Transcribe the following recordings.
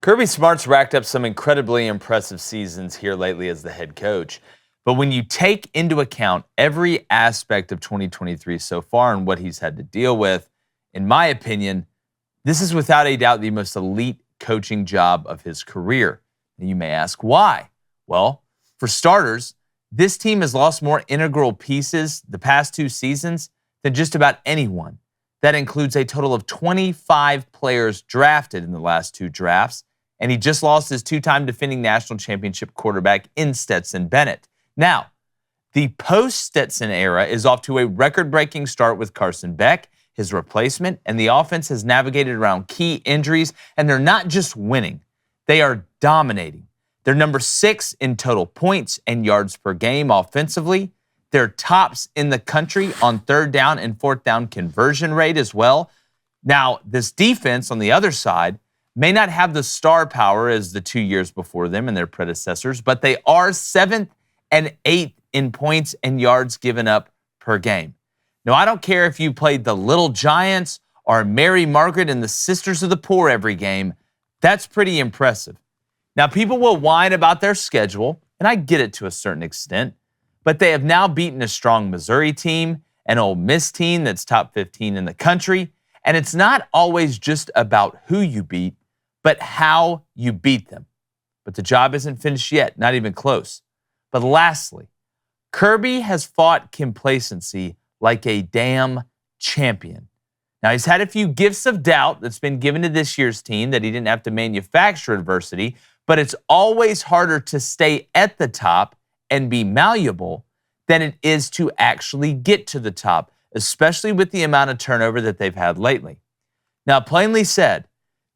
Kirby Smart's racked up some incredibly impressive seasons here lately as the head coach. But when you take into account every aspect of 2023 so far and what he's had to deal with, in my opinion, this is without a doubt the most elite coaching job of his career. And you may ask why. Well, for starters, this team has lost more integral pieces the past two seasons than just about anyone. That includes a total of 25 players drafted in the last two drafts, and he just lost his two-time defending national championship quarterback in Stetson Bennett. Now, the post-Stetson era is off to a record-breaking start with Carson Beck, his replacement, and the offense has navigated around key injuries, and they're not just winning, they are dominating. They're number 6 in total points and yards per game offensively. They're tops in the country on third down and fourth down conversion rate as well. Now, this defense on the other side may not have the star power as the 2 years before them and their predecessors, but they are 7th and 8th in points and yards given up per game. Now, I don't care if you played the Little Giants or Mary Margaret and the Sisters of the Poor every game. That's pretty impressive. Now, people will whine about their schedule, and I get it to a certain extent, but they have now beaten a strong Missouri team, an Ole Miss team that's top 15 in the country, and it's not always just about who you beat, but how you beat them. But the job isn't finished yet, not even close. But lastly, Kirby has fought complacency like a damn champion. Now, he's had a few gifts of doubt that's been given to this year's team that he didn't have to manufacture adversity, but it's always harder to stay at the top and be malleable than it is to actually get to the top, especially with the amount of turnover that they've had lately. Now, plainly said,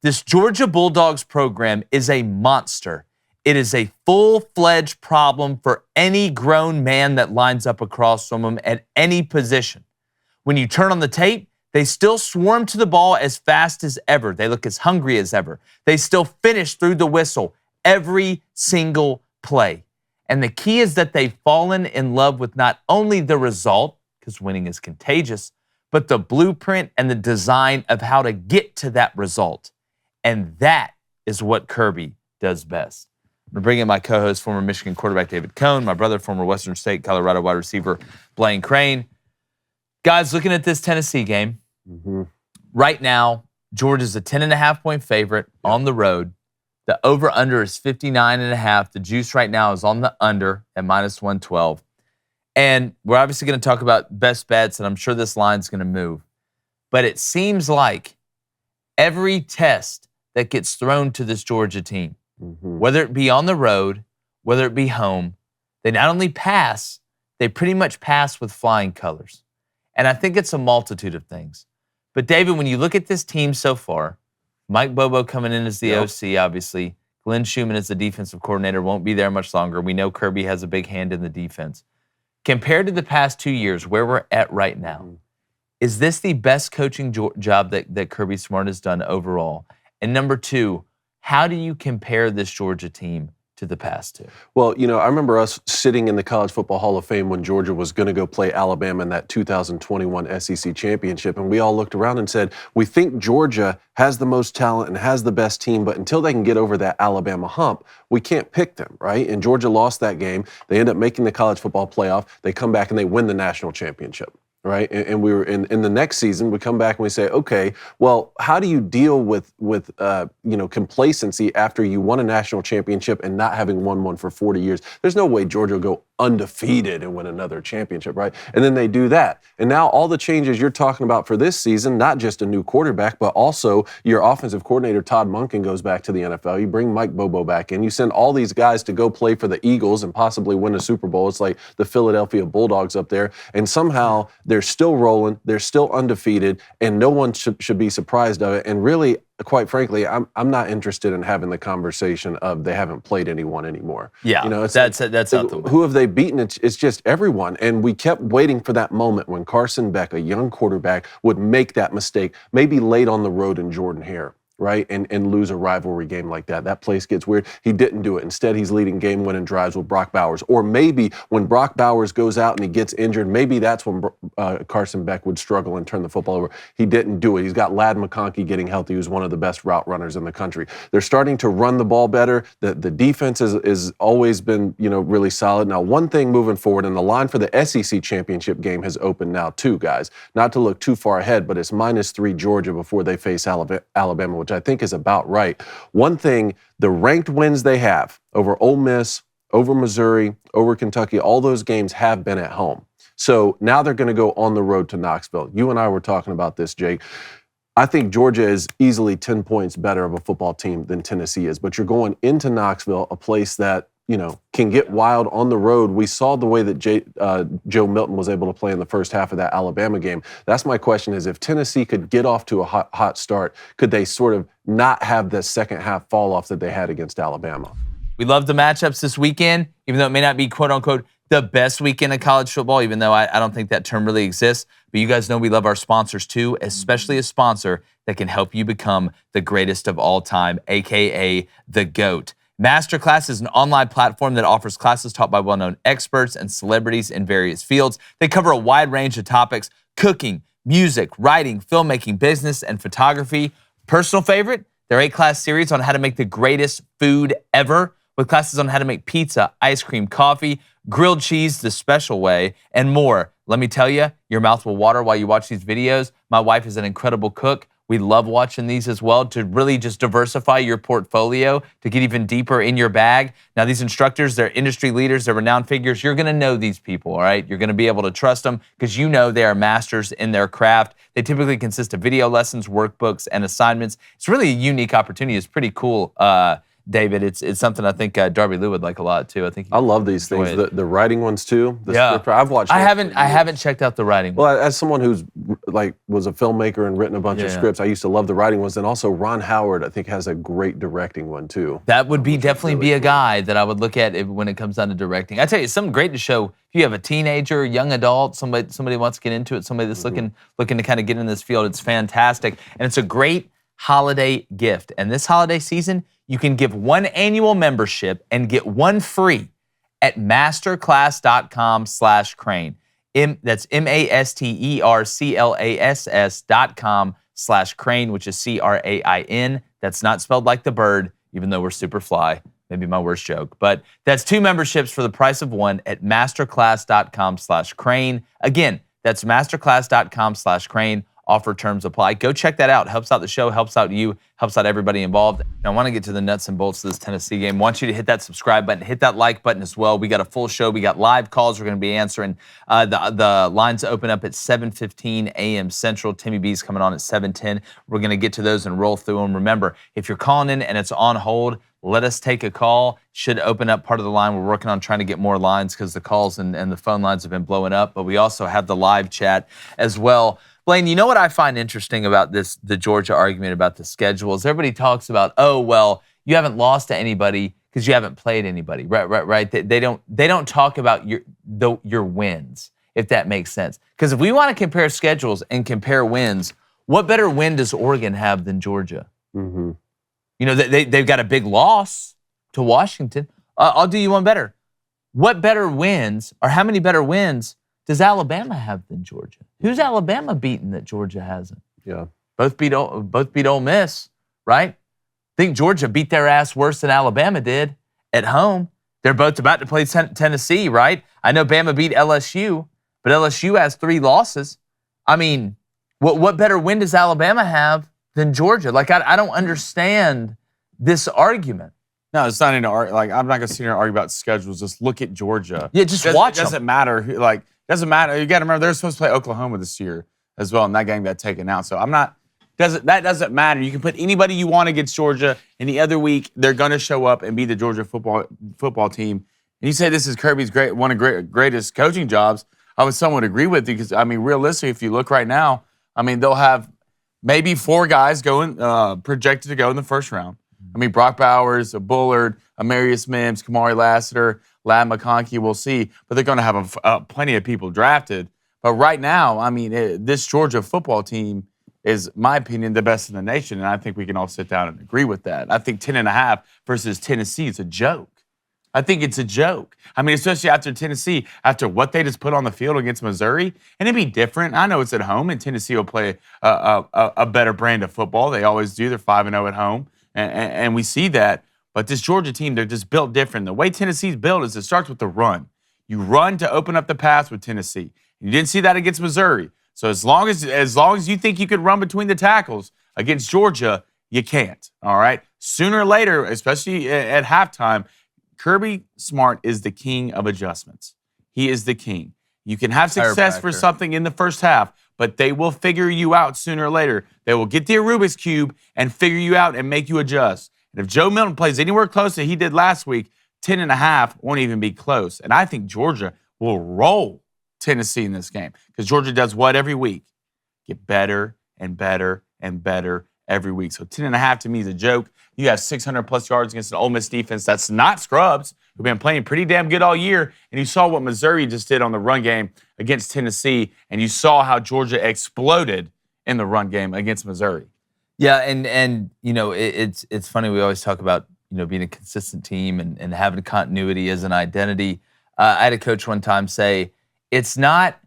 this Georgia Bulldogs program is a monster. It is a full-fledged problem for any grown man that lines up across from them at any position. When you turn on the tape, they still swarm to the ball as fast as ever. They look as hungry as ever. They still finish through the whistle every single play. And the key is that they've fallen in love with not only the result, because winning is contagious, but the blueprint and the design of how to get to that result. And that is what Kirby does best. I'm going to bring in my co-host, former Michigan quarterback David Cohn, my brother, former Western State, Colorado wide receiver Blaine Crane. Guys, looking at this Tennessee game, right now, Georgia's a 10.5-point favorite on the road. The over-under is 59.5. The juice right now is on the under at minus 112. And we're obviously going to talk about best bets, and I'm sure this line's going to move. But it seems like every test that gets thrown to this Georgia team, whether it be on the road, whether it be home, they not only pass, they pretty much pass with flying colors. And I think it's a multitude of things. But David, when you look at this team so far, Mike Bobo coming in as the OC, obviously. Glenn Schumann as the defensive coordinator won't be there much longer. We know Kirby has a big hand in the defense. Compared to the past 2 years, where we're at right now, is this the best coaching job that Kirby Smart has done overall? And number two, how do you compare this Georgia team to the past two? Well, I remember us sitting in the College Football Hall of Fame when Georgia was going to go play Alabama in that 2021 SEC championship, and we all looked around and said, we think Georgia has the most talent and has the best team, but until they can get over that Alabama hump, we can't pick them, right? And Georgia lost that game. They end up making the college football playoff. They come back and they win the national championship. Right, and we were in the next season. We come back and we say, okay, well, how do you deal with complacency after you won a national championship and not having won one for 40 years? There's no way Georgia will go undefeated and win another championship, right? And then they do that, and now all the changes you're talking about for this season, not just a new quarterback, but also your offensive coordinator Todd Monken goes back to the NFL. You bring Mike Bobo back in. You send all these guys to go play for the Eagles and possibly win a Super Bowl. It's like the Philadelphia Bulldogs up there, and somehow they're still rolling, they're still undefeated, and no one should be surprised of it. And really, quite frankly, I'm not interested in having the conversation of they haven't played anyone anymore. Yeah, that's out the way. Who have they beaten? It's just everyone. And we kept waiting for that moment when Carson Beck, a young quarterback, would make that mistake, maybe late on the road in Jordan Hare. right, and lose a rivalry game like that. That place gets weird. He didn't do it. Instead, he's leading game-winning drives with Brock Bowers. Or maybe when Brock Bowers goes out and he gets injured, maybe that's when Carson Beck would struggle and turn the football over. He didn't do it. He's got Ladd McConkey getting healthy, who's one of the best route runners in the country. They're starting to run the ball better. The defense is always been, really solid. Now, one thing moving forward, and the line for the SEC championship game has opened now too, guys. Not to look too far ahead, but it's -3 Georgia before they face Alabama, which I think is about right. One thing, the ranked wins they have over Ole Miss, over Missouri, over Kentucky, all those games have been at home. So now they're going to go on the road to Knoxville. You and I were talking about this, Jake. I think Georgia is easily 10 points better of a football team than Tennessee is, but you're going into Knoxville, a place that can get wild on the road. We saw the way that Joe Milton was able to play in the first half of that Alabama game. That's my question is, if Tennessee could get off to a hot start, could they sort of not have the second half fall off that they had against Alabama? We love the matchups this weekend, even though it may not be, quote unquote, the best weekend of college football, even though I don't think that term really exists. But you guys know we love our sponsors too, especially a sponsor that can help you become the greatest of all time, a.k.a. the GOAT. Masterclass is an online platform that offers classes taught by well-known experts and celebrities in various fields. They cover a wide range of topics: cooking, music, writing, filmmaking, business, and photography. Personal favorite? Their 8-class series on how to make the greatest food ever, with classes on how to make pizza, ice cream, coffee, grilled cheese the special way, and more. Let me tell you, your mouth will water while you watch these videos. My wife is an incredible cook. We love watching these as well to really just diversify your portfolio, to get even deeper in your bag. Now, these instructors, they're industry leaders, they're renowned figures. You're going to know these people, all right? You're going to be able to trust them because you know they are masters in their craft. They typically consist of video lessons, workbooks, and assignments. It's really a unique opportunity. It's pretty cool, David. It's something I think Darby Lou would like a lot too. I love these things. The writing ones too. Script, I've watched. I haven't checked out the writing. Well, as someone who's was a filmmaker and written a bunch of scripts, I used to love the writing ones. And also Ron Howard, I think, has a great directing one too. That would be definitely be a guy that I would look at when it comes down to directing. I tell you, it's something great to show if you have a teenager, young adult, somebody wants to get into it, somebody that's looking to kind of get in this field. It's fantastic, and it's a great holiday gift. And this holiday season, you can give one annual membership and get one free at masterclass.com/crane. That's masterclass.com/crane, which is CRAIN. That's not spelled like the bird, even though we're super fly. Maybe my worst joke. But that's 2 memberships for the price of one at masterclass.com/crane. Again, that's masterclass.com/crane. Offer terms apply. Go check that out. Helps out the show, helps out you, helps out everybody involved. Now, I want to get to the nuts and bolts of this Tennessee game. I want you to hit that subscribe button, hit that like button as well. We got a full show. We got live calls we're going to be answering. The lines open up at 7:15 a.m. Central. Timmy B's coming on at 7:10. We're going to get to those and roll through them. Remember, if you're calling in and it's on hold, let us take a call. Should open up part of the line. We're working on trying to get more lines because the calls and the phone lines have been blowing up. But we also have the live chat as well. Blaine, you know what I find interesting about the Georgia argument about the schedules? Everybody talks about, oh, well, you haven't lost to anybody because you haven't played anybody, right? They don't talk about your wins, if that makes sense. Because if we want to compare schedules and compare wins, what better win does Oregon have than Georgia? Mm-hmm. They've got a big loss to Washington. I'll do you one better. What better wins, or how many better wins does Alabama have than Georgia? Who's Alabama beaten that Georgia hasn't? Yeah. Both beat Ole Miss, right? I think Georgia beat their ass worse than Alabama did at home. They're both about to play Tennessee, right? I know Bama beat LSU, but LSU has 3 losses. I mean, what better win does Alabama have than Georgia? Like, I don't understand this argument. No, it's not an argument. Like, I'm not going to sit here and argue about schedules. Just look at Georgia. Yeah, just watch them. It doesn't matter. Doesn't matter. You got to remember, they're supposed to play Oklahoma this year as well, and that game got taken out. So that doesn't matter. You can put anybody you want against Georgia, and the other week they're going to show up and be the Georgia football team. And you say this is Kirby's one of greatest coaching jobs. I would somewhat agree with you because, I mean, realistically, if you look right now, I mean, they'll have maybe 4 guys going projected to go in the first round. I mean, Brock Bowers, a Bullard, Amarius Mims, Kamari Lassiter, Ladd McConkey, we'll see. But they're going to have plenty of people drafted. But right now, I mean, this Georgia football team is, my opinion, the best in the nation, and I think we can all sit down and agree with that. I think 10.5 versus Tennessee is a joke. I think it's a joke. I mean, especially after Tennessee, after what they just put on the field against Missouri, and it'd be different. I know it's at home, and Tennessee will play a better brand of football. They always do. They're 5-0 at home, and we see that. But this Georgia team, they're just built different. The way Tennessee's built is it starts with the run. You run to open up the pass with Tennessee. You didn't see that against Missouri. So as long as you think you could run between the tackles against Georgia, you can't. All right. Sooner or later, especially at halftime, Kirby Smart is the king of adjustments. He is the king. You can have success for something in the first half, but they will figure you out sooner or later. They will get their Rubik's Cube and figure you out and make you adjust. And if Joe Milton plays anywhere close to he did last week, 10.5 won't even be close. And I think Georgia will roll Tennessee in this game because Georgia does what every week? Get better and better and better every week. So 10.5 to me is a joke. You have 600-plus yards against an Ole Miss defense that's not scrubs, who've been playing pretty damn good all year. And you saw what Missouri just did on the run game against Tennessee, and you saw how Georgia exploded in the run game against Missouri. Yeah, and you know, it's funny. We always talk about, you know, being a consistent team and having continuity as an identity. I had a coach one time say, it's not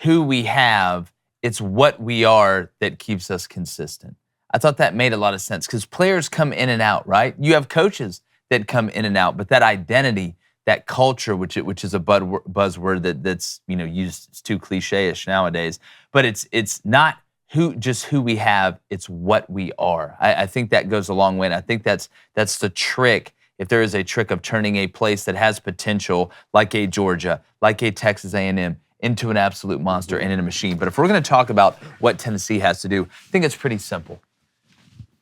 who we have, it's what we are that keeps us consistent. I thought that made a lot of sense because players come in and out, right? You have coaches that come in and out, but that identity, that culture, which is a buzzword that's, you know, used, it's too cliche-ish nowadays, but it's not just who we have, it's what we are. I think that goes a long way, and I think that's the trick. If there is a trick of turning a place that has potential, like a Georgia, like a Texas A&M, into an absolute monster and in a machine. But if we're going to talk about what Tennessee has to do, I think it's pretty simple.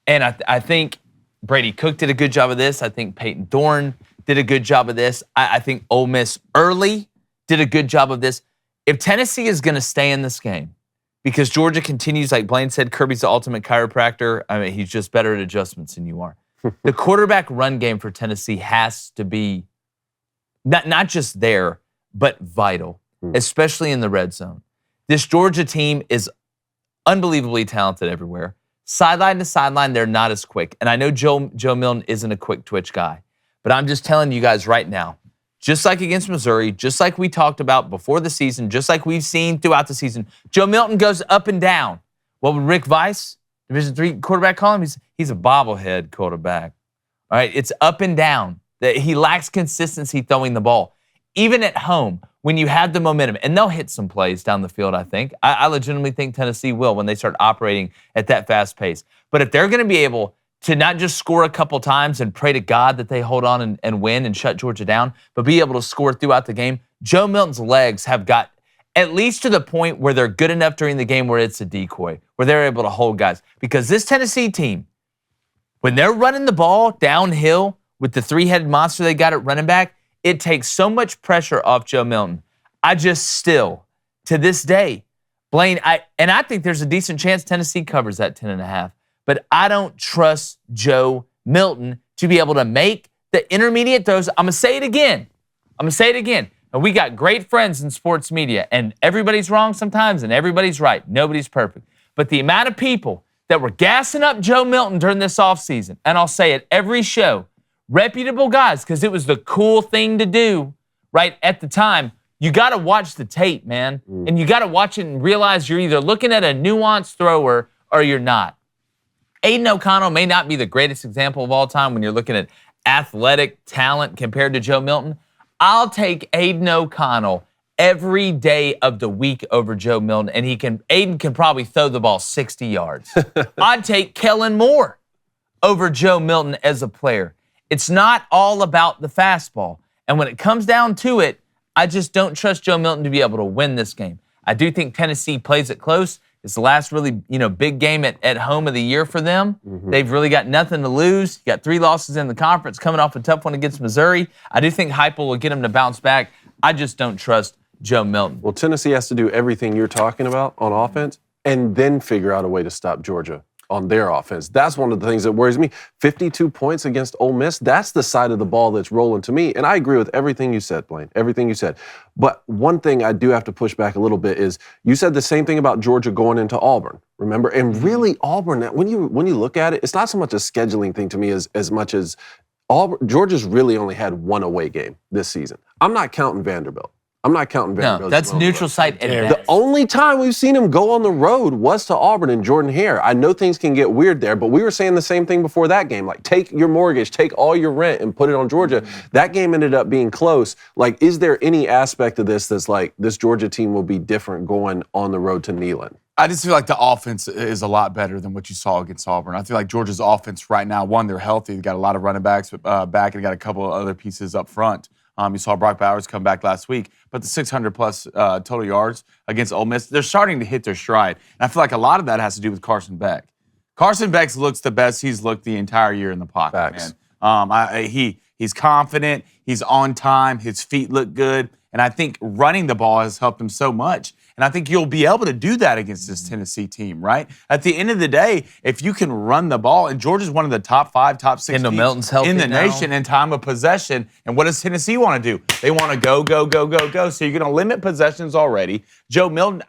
And I think Brady Cook did a good job of this. I think Peyton Thorne did a good job of this. I think Ole Miss early did a good job of this. If Tennessee is going to stay in this game, because Georgia continues, like Blaine said, Kirby's the ultimate chiropractor. I mean, he's just better at adjustments than you are. The quarterback run game for Tennessee has to be not just there, but vital, especially in the red zone. This Georgia team is unbelievably talented everywhere. Sideline to sideline, they're not as quick. And I know Joe Milton isn't a quick twitch guy, but I'm just telling you guys right now, just like against Missouri, just like we talked about before the season, just like we've seen throughout the season, Joe Milton goes up and down. What would Rick Weiss, Division III quarterback, call him? He's a bobblehead quarterback. All right, it's up and down. He lacks consistency throwing the ball. Even at home, when you have the momentum, and they'll hit some plays down the field, I think. I legitimately think Tennessee will when they start operating at that fast pace. But if they're going to be able to not just score a couple times and pray to God that they hold on and win and shut Georgia down, but be able to score throughout the game, Joe Milton's legs have got at least to the point where they're good enough during the game where it's a decoy, where they're able to hold guys. Because this Tennessee team, when they're running the ball downhill with the three-headed monster they got at running back, it takes so much pressure off Joe Milton. I just still, to this day, Blaine, I think there's a decent chance Tennessee covers that 10.5. But I don't trust Joe Milton to be able to make the intermediate throws. I'm going to say it again. And we got great friends in sports media, and everybody's wrong sometimes, and everybody's right. Nobody's perfect. But the amount of people that were gassing up Joe Milton during this offseason, and I'll say it every show, reputable guys, because it was the cool thing to do right at the time. You got to watch the tape, man. And you got to watch it and realize you're either looking at a nuanced thrower or you're not. Aiden O'Connell may not be the greatest example of all time when you're looking at athletic talent compared to Joe Milton. I'll take Aiden O'Connell every day of the week over Joe Milton, and Aiden can probably throw the ball 60 yards. I'd take Kellen Moore over Joe Milton as a player. It's not all about the fastball. And when it comes down to it, I just don't trust Joe Milton to be able to win this game. I do think Tennessee plays it close. It's the last really, big game at home of the year for them. They've really got nothing to lose. You got 3 losses in the conference, coming off a tough one against Missouri. I do think Heupel will get them to bounce back. I just don't trust Joe Milton. Well, Tennessee has to do everything you're talking about on offense and then figure out a way to stop Georgia on their offense. That's one of the things that worries me. 52 points against Ole Miss, that's the side of the ball that's rolling to me. And I agree with everything you said, Blaine, everything you said. But one thing I do have to push back a little bit is you said the same thing about Georgia going into Auburn, Remember? And really, Auburn, when you look at it, it's not so much a scheduling thing to me as much as Georgia's really only had one away game this season. I'm not counting Vanderbilt. No, that's neutral site at best. The only time we've seen him go on the road was to Auburn and Jordan Hare. I know things can get weird there, but we were saying the same thing before that game. Like, take your mortgage, take all your rent, and put it on Georgia. That game ended up being close. Like, is there any aspect of this that's like this Georgia team will be different going on the road to Neyland? I just feel like the offense is a lot better than what you saw against Auburn. I feel like Georgia's offense right now, one, they're healthy. They got a lot of running backs back, and got a couple of other pieces up front. You saw Brock Bowers come back last week, but the 600-plus total yards against Ole Miss, they're starting to hit their stride. And I feel like a lot of that has to do with Carson Beck. Carson Beck looks the best he's looked the entire year in the pocket, Facts. man. He's confident. He's on time. His feet look good. And I think running the ball has helped him so much. And I think you'll be able to do that against this Tennessee team, right? At the end of the day, if you can run the ball, and Georgia's one of the top 5, top 6 Kendall teams Milton's healthy in the now. nation in time of possession. And what does Tennessee want to do? They want to go, go, go, go, go. So you're going to limit possessions already. Joe Milton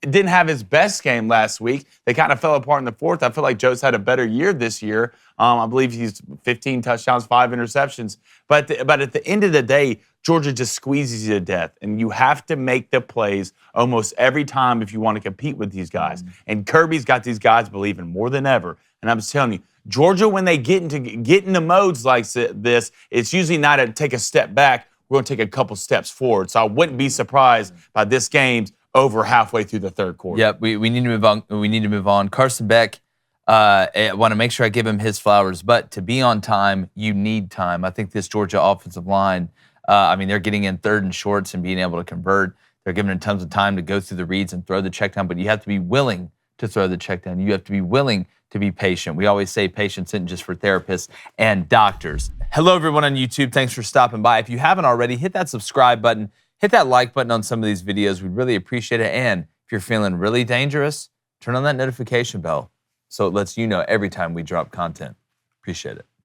didn't have his best game last week. They kind of fell apart in the fourth. I feel like Joe's had a better year this year. I believe he's 15 touchdowns, 5 interceptions. But at the end of the day, Georgia just squeezes you to death. And you have to make the plays almost every time if you want to compete with these guys. And Kirby's got these guys believing more than ever. And I'm just telling you, Georgia, when they get into modes like this, it's usually not to take a step back. We're going to take a couple steps forward. So I wouldn't be surprised by this game's over halfway through the third quarter. Yep, we need to move on. We need to move on. Carson Beck, I want to make sure I give him his flowers, but to be on time, you need time. I think this Georgia offensive line, they're getting in third and shorts and being able to convert. They're giving them tons of time to go through the reads and throw the check down, but you have to be willing to throw the check down. You have to be willing to be patient. We always say patience isn't just for therapists and doctors. Hello, everyone on YouTube. Thanks for stopping by. If you haven't already, hit that subscribe button. Hit that like button on some of these videos. We'd really appreciate it. And if you're feeling really dangerous, turn on that notification bell so it lets you know every time we drop content. Appreciate it.